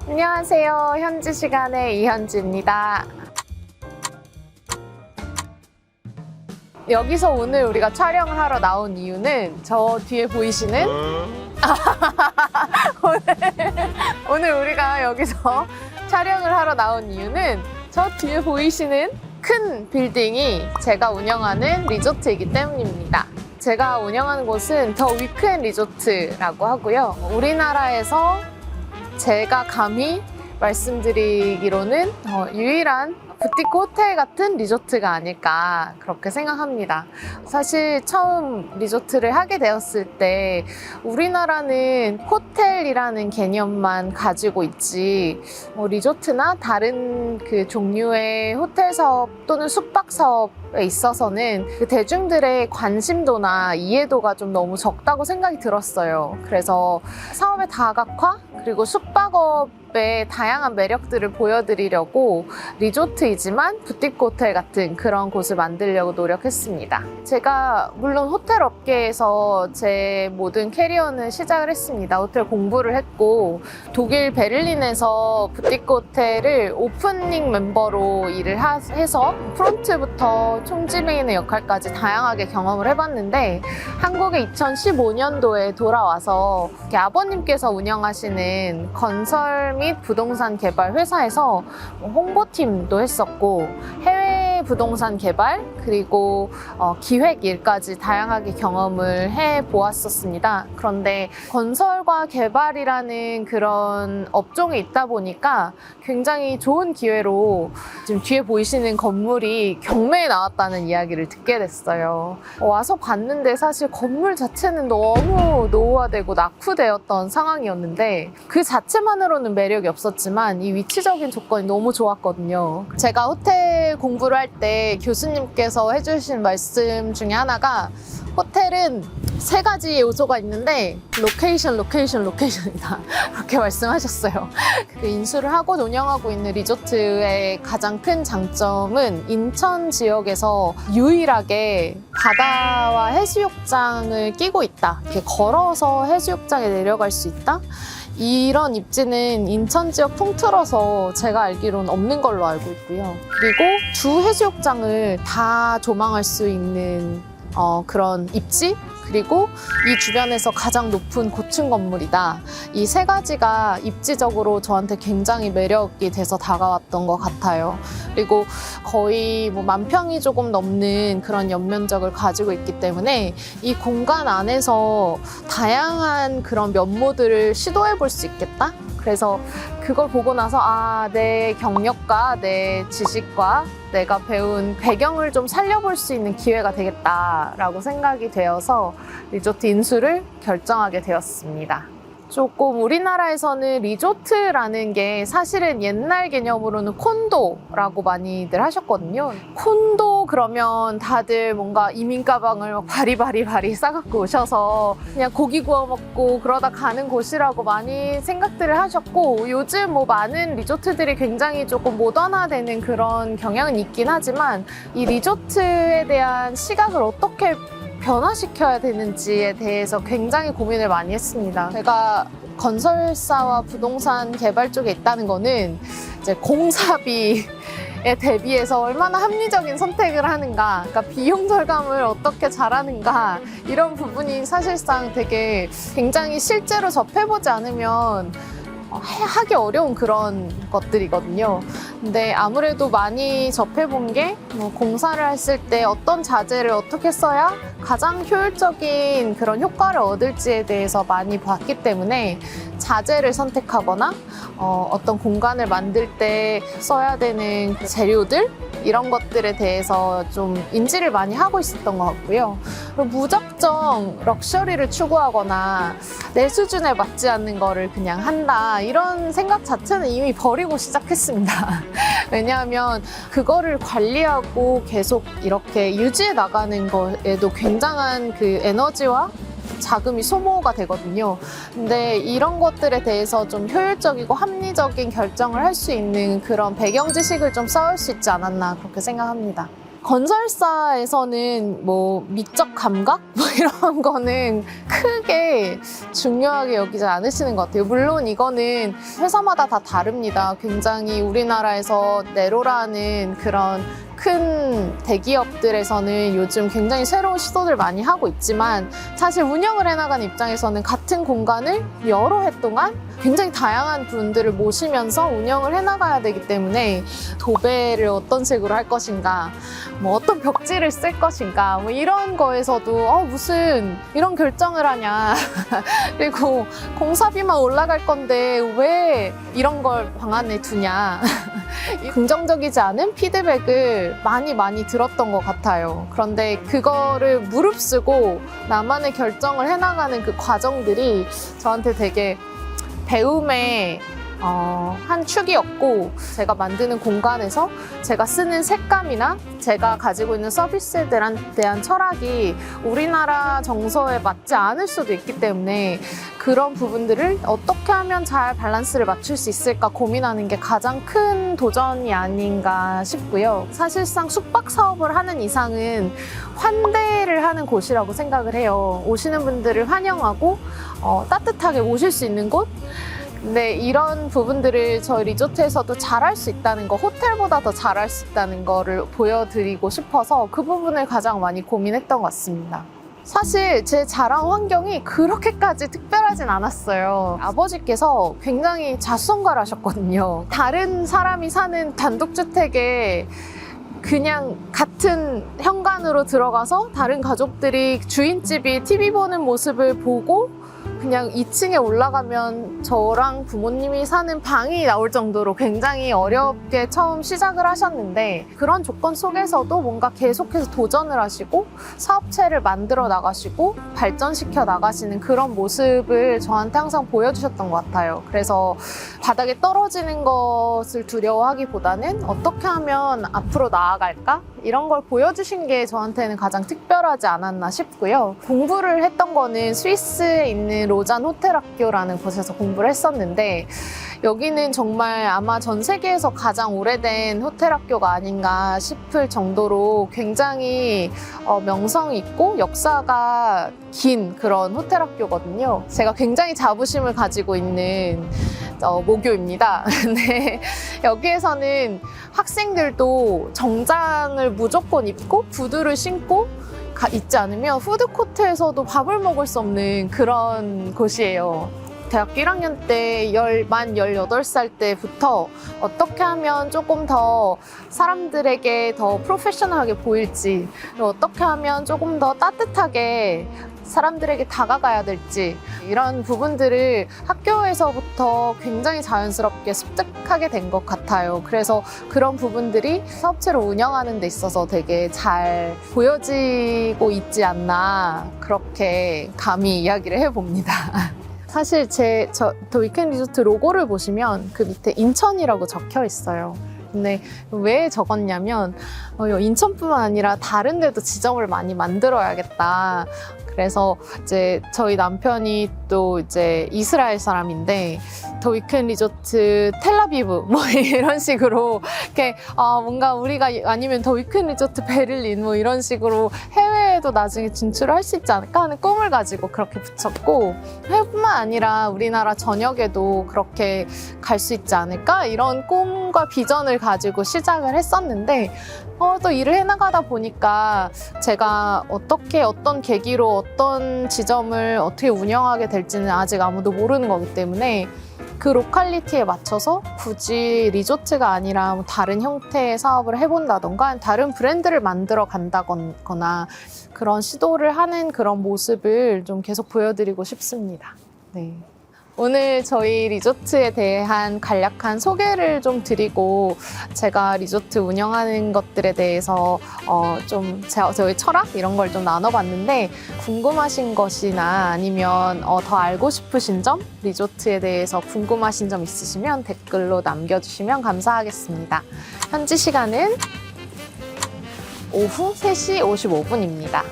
안녕하세요. 현지 시간의 이현지입니다. 여기서 오늘 우리가 촬영을 하러 나온 이유는 저 뒤에 보이시는 오늘 우리가 여기서 촬영을 하러 나온 이유는 저 뒤에 보이시는 큰 빌딩이 제가 운영하는 리조트이기 때문입니다. 제가 운영하는 곳은 더 위크앤 리조트라고 하고요. 우리나라에서 제가 감히 말씀드리기로는 유일한 부티크 호텔 같은 리조트가 아닐까 그렇게 생각합니다. 사실 처음 리조트를 하게 되었을 때 우리나라는 호텔이라는 개념만 가지고 있지 리조트나 다른 그 종류의 호텔 사업 또는 숙박 사업에 있어서는 그 대중들의 관심도나 이해도가 좀 너무 적다고 생각이 들었어요. 그래서 사업의 다각화 그리고 숙박업의 다양한 매력들을 보여드리려고 리조트이지만 부티크 호텔 같은 그런 곳을 만들려고 노력했습니다. 제가 물론 호텔 업계에서 제 모든 캐리어는 시작을 했습니다. 호텔 공부를 했고 독일 베를린에서 부티크 호텔을 오프닝 멤버로 일을 해서 프론트부터 총지메인의 역할까지 다양하게 경험을 해봤는데 한국에 2015년도에 돌아와서 아버님께서 운영하시는 건설 및 부동산 개발 회사에서 홍보팀도 했었고 해외 부동산 개발 그리고 기획 일까지 다양하게 경험을 해보았었습니다. 그런데 건설과 개발이라는 그런 업종에 있다 보니까 굉장히 좋은 기회로 지금 뒤에 보이시는 건물이 경매에 나왔다는 이야기를 듣게 됐어요. 와서 봤는데 사실 건물 자체는 너무 노후화되고 낙후되었던 상황이었는데 그 자체만으로는 매력이 없었지만 이 위치적인 조건이 너무 좋았거든요. 제가 호텔 공부를 할 때 교수님께서 해주신 말씀 중에 하나가 호텔은 3가지 요소가 있는데 로케이션이다 그렇게 말씀하셨어요. 그 인수를 하고 운영하고 있는 리조트의 가장 큰 장점은 인천 지역에서 유일하게 바다와 해수욕장을 끼고 있다. 이렇게 걸어서 해수욕장에 내려갈 수 있다. 이런 입지는 인천 지역 통틀어서 제가 알기로는 없는 걸로 알고 있고요. 그리고 주 해수욕장을 다 조망할 수 있는 그런 입지? 그리고 이 주변에서 가장 높은 고층 건물이다. 이 3가지가 입지적으로 저한테 굉장히 매력이 돼서 다가왔던 것 같아요. 그리고 거의 10,000평이 조금 넘는 그런 연면적을 가지고 있기 때문에 이 공간 안에서 다양한 그런 면모들을 시도해 볼 수 있겠다? 그래서 그걸 보고 나서 내 경력과 내 지식과 내가 배운 배경을 좀 살려볼 수 있는 기회가 되겠다라고 생각이 되어서 리조트 인수를 결정하게 되었습니다. 조금 우리나라에서는 리조트라는 게 사실은 옛날 개념으로는 콘도라고 많이들 하셨거든요. 콘도 그러면 다들 뭔가 이민 가방을 바리바리 싸갖고 오셔서 그냥 고기 구워 먹고 그러다 가는 곳이라고 많이 생각들을 하셨고 요즘 많은 리조트들이 굉장히 조금 모던화되는 그런 경향은 있긴 하지만 이 리조트에 대한 시각을 어떻게 변화시켜야 되는지에 대해서 굉장히 고민을 많이 했습니다. 제가 건설사와 부동산 개발 쪽에 있다는 거는 이제 공사비에 대비해서 얼마나 합리적인 선택을 하는가, 그러니까 비용 절감을 어떻게 잘하는가 이런 부분이 사실상 되게 굉장히 실제로 접해보지 않으면 하기 어려운 그런 것들이거든요. 근데 아무래도 많이 접해본 게 공사를 했을 때 어떤 자재를 어떻게 써야 가장 효율적인 그런 효과를 얻을지에 대해서 많이 봤기 때문에 자재를 선택하거나 어떤 공간을 만들 때 써야 되는 재료들 이런 것들에 대해서 좀 인지를 많이 하고 있었던 것 같고요. 그리고 무작정 럭셔리를 추구하거나 내 수준에 맞지 않는 거를 그냥 한다 이런 생각 자체는 이미 버리고 시작했습니다. 왜냐하면 그거를 관리하고 계속 이렇게 유지해 나가는 거에도 굉장한 그 에너지와 자금이 소모가 되거든요. 근데 이런 것들에 대해서 좀 효율적이고 합리적인 결정을 할 수 있는 그런 배경 지식을 좀 쌓을 수 있지 않았나 그렇게 생각합니다. 건설사에서는 뭐 미적 감각? 뭐 이런 거는 크게 중요하게 여기지 않으시는 것 같아요. 물론 이거는 회사마다 다 다릅니다. 굉장히 우리나라에서 네로라는 그런 큰 대기업들에서는 요즘 굉장히 새로운 시도들 많이 하고 있지만 사실 운영을 해나가는 입장에서는 같은 공간을 여러 해 동안 굉장히 다양한 분들을 모시면서 운영을 해나가야 되기 때문에 도배를 어떤 식으로 할 것인가, 뭐 어떤 벽지를 쓸 것인가, 뭐 이런 거에서도 무슨 이런 결정을 하냐 그리고 공사비만 올라갈 건데 왜 이런 걸 방안에 두냐 긍정적이지 않은 피드백을 많이 들었던 것 같아요. 그런데 그거를 무릅쓰고 나만의 결정을 해나가는 그 과정들이 저한테 되게 배움의 한 축이었고, 제가 만드는 공간에서 제가 쓰는 색감이나 제가 가지고 있는 서비스에 대한 철학이 우리나라 정서에 맞지 않을 수도 있기 때문에 그런 부분들을 어떻게 하면 잘 밸런스를 맞출 수 있을까 고민하는 게 가장 큰 도전이 아닌가 싶고요. 사실상 숙박 사업을 하는 이상은 환대를 하는 곳이라고 생각을 해요. 오시는 분들을 환영하고 따뜻하게 모실 수 있는 곳. 근데 이런 부분들을 저희 리조트에서도 잘할 수 있다는 거, 호텔보다 더 잘할 수 있다는 거를 보여드리고 싶어서 그 부분을 가장 많이 고민했던 것 같습니다. 사실 제 자란 환경이 그렇게까지 특별하진 않았어요. 아버지께서 굉장히 자수성가를 하셨거든요. 다른 사람이 사는 단독주택에 그냥 같은 현관으로 들어가서 다른 가족들이 주인집이 TV 보는 모습을 보고 그냥 2층에 올라가면 저랑 부모님이 사는 방이 나올 정도로 굉장히 어렵게 처음 시작을 하셨는데, 그런 조건 속에서도 뭔가 계속해서 도전을 하시고 사업체를 만들어 나가시고 발전시켜 나가시는 그런 모습을 저한테 항상 보여주셨던 것 같아요. 그래서 바닥에 떨어지는 것을 두려워하기보다는 어떻게 하면 앞으로 나아갈까? 이런 걸 보여주신 게 저한테는 가장 특별하지 않았나 싶고요. 공부를 했던 거는 스위스에 있는 로잔 호텔학교라는 곳에서 공부를 했었는데, 여기는 정말 아마 전 세계에서 가장 오래된 호텔학교가 아닌가 싶을 정도로 굉장히 명성 있고 역사가 긴 그런 호텔학교거든요. 제가 굉장히 자부심을 가지고 있는 모교입니다. 근데 여기에서는 학생들도 정장을 무조건 입고 구두를 신고 있지 않으면 푸드코트에서도 밥을 먹을 수 없는 그런 곳이에요. 대학교 1학년 때 만 18살 때부터 어떻게 하면 조금 더 사람들에게 더 프로페셔널하게 보일지, 그리고 어떻게 하면 조금 더 따뜻하게 사람들에게 다가가야 될지, 이런 부분들을 학교에서부터 굉장히 자연스럽게 습득하게 된 것 같아요. 그래서 그런 부분들이 사업체를 운영하는 데 있어서 되게 잘 보여지고 있지 않나, 그렇게 감히 이야기를 해봅니다. 사실 더 위켄드 리조트 로고를 보시면 그 밑에 인천이라고 적혀 있어요. 근데 왜 적었냐면 인천뿐만 아니라 다른 데도 지점을 많이 만들어야겠다. 그래서 이제 저희 남편이 또 이제 이스라엘 사람인데 더 위켄드 리조트 텔아비브 뭐 이런 식으로 이렇게 뭔가 우리가 아니면 더 위켄드 리조트 베를린 뭐 이런 식으로 해외에도 나중에 진출을 할 수 있지 않을까 하는 꿈을 가지고 그렇게 붙였고, 해외뿐만 아니라 우리나라 전역에도 그렇게 갈 수 있지 않을까 이런 꿈과 비전을 가지고 시작을 했었는데, 또 일을 해나가다 보니까 제가 어떤 계기로 어떤 지점을 어떻게 운영하게 될지는 아직 아무도 모르는 거기 때문에 그 로컬리티에 맞춰서 굳이 리조트가 아니라 뭐 다른 형태의 사업을 해본다던가 다른 브랜드를 만들어 간다거나 그런 시도를 하는 그런 모습을 좀 계속 보여드리고 싶습니다. 네. 오늘 저희 리조트에 대한 간략한 소개를 좀 드리고, 제가 리조트 운영하는 것들에 대해서 좀 저희 철학 이런 걸 좀 나눠봤는데, 궁금하신 것이나 아니면 더 알고 싶으신 점, 리조트에 대해서 궁금하신 점 있으시면 댓글로 남겨주시면 감사하겠습니다. 현지 시간은 오후 3시 55분입니다.